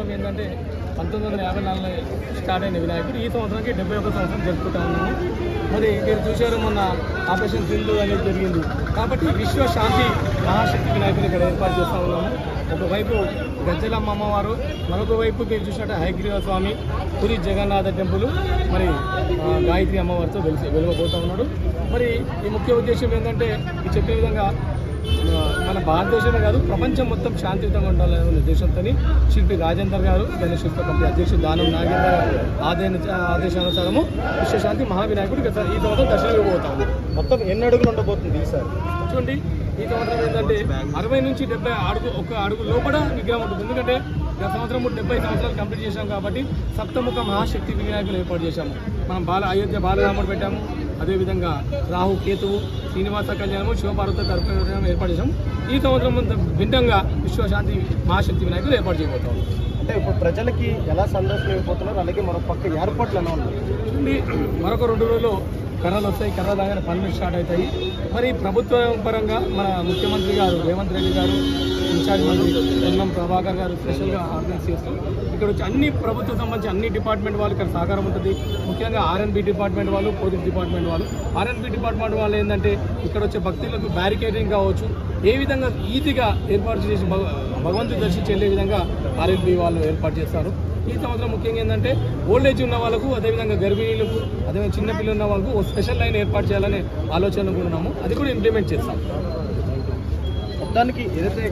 ఏంటంటే 1954 స్టార్ట్ అయిన వినాయకుడు ఈ సంవత్సరానికి 71 సంవత్సరం జరుపుకుంటా ఉన్నాము. మరి మీరు చూశారు మొన్న ఆపరేషన్ సింధు అనేది జరిగింది కాబట్టి విశ్వశాంతి మహాశక్తి వినాయకుని ఇక్కడ ఏర్పాటు చేస్తూ ఉన్నాము. ఒకవైపు గజ్జలమ్మ అమ్మవారు, మరొక వైపు మీరు చూసినట్టు హయగ్రీవ స్వామి, పురి జగన్నాథ టెంపుల్, మరి గాయత్రి అమ్మవారితో వెలువబోతూ ఉన్నాడు. మరి ఈ ముఖ్య ఉద్దేశం ఏంటంటే ఈ చెప్పే విధంగా మన భారతదేశమే కాదు ప్రపంచం మొత్తం శాంతియుతంగా ఉండాలనే ఉద్దేశంతో శిల్పి రాజేందర్ గారు, గణేష్ శిల్ప కమిటీ అధ్యక్షుడు దానం నాగేంద్ర గారు ఆదేశానుసారము విశ్వశాంతి మహావినాయకుడు ఈ సంవత్సరం దర్శనం ఇవ్వబోతాము. మొత్తం ఎన్ని అడుగులు ఉండబోతుంది ఈసారి? చూడండి, ఈ సంవత్సరం ఏంటంటే 60 నుంచి 70 అడుగు, ఒక అడుగు లోపల విగ్రహం ఉంటుంది. ఎందుకంటే గత సంవత్సరం 70 సంవత్సరాలు కంప్లీట్ చేశాం కాబట్టి సప్తముఖ మహాశక్తి వినాయకులు ఏర్పాటు చేశాము. మనం అయోధ్య బాలరాముడు పెట్టాము, అదేవిధంగా రాహు కేతువు, శ్రీనివాస కళ్యాణము, శివపార్వత కర్పూరం ఏర్పాటు చేశాము. ఈ సంవత్సరం భిన్నంగా విశ్వశాంతి మహాశక్తి వినాయకులు ఏర్పాటు చేయబోతాము. అంటే ఇప్పుడు ప్రజలకి ఎలా సందర్శనం అయిపోతున్నారు, అలాగే మరొక పక్క ఏర్పాట్లు ఎలా ఉన్నాయి? మరొక 2 రోజుల్లో కర్రలు వస్తాయి, కర్ర దాకా పనులు స్టార్ట్ అవుతాయి. మరి ప్రభుత్వ పరంగా మన ముఖ్యమంత్రి గారు రేవంత్ రెడ్డి గారు, ఇన్ఛార్జ్ మంత్రి పొన్నం ప్రభాకర్ గారు స్పెషల్గా ఆర్గనైజ్ చేస్తూ ఇక్కడ వచ్చి అన్ని ప్రభుత్వం సంబంధించి అన్ని డిపార్ట్మెంట్ వాళ్ళు ఇక్కడ సహకారం ఉంటుంది. ముఖ్యంగా ఆర్ఎన్బి డిపార్ట్మెంట్ వాళ్ళు, పోలీస్ డిపార్ట్మెంట్ వాళ్ళు. ఆర్ఎన్బి డిపార్ట్మెంట్ వాళ్ళు ఏంటంటే ఇక్కడ వచ్చే భక్తులకు బ్యారికేడింగ్ కావచ్చు, ఏ విధంగా ఈజీగా ఏర్పాటు చేసి భగవంతుడు దర్శించి వెళ్ళే విధంగా ఆర్ఎన్బి వాళ్ళు ఏర్పాటు చేస్తారు. ఈ సంవత్సరం ముఖ్యంగా ఏంటంటే ఓల్డ్ ఏజ్ ఉన్న వాళ్ళకు, అదేవిధంగా గర్భిణీలకు, అదేవిధంగా చిన్నపిల్లలు ఉన్న వాళ్ళకు ఓ స్పెషల్ లైన్ ఏర్పాటు చేయాలనే ఆలోచనలు కూడా ఉన్నాము. అది కూడా ఇంప్లిమెంట్ చేస్తాం. మొత్తానికి ఏదైతే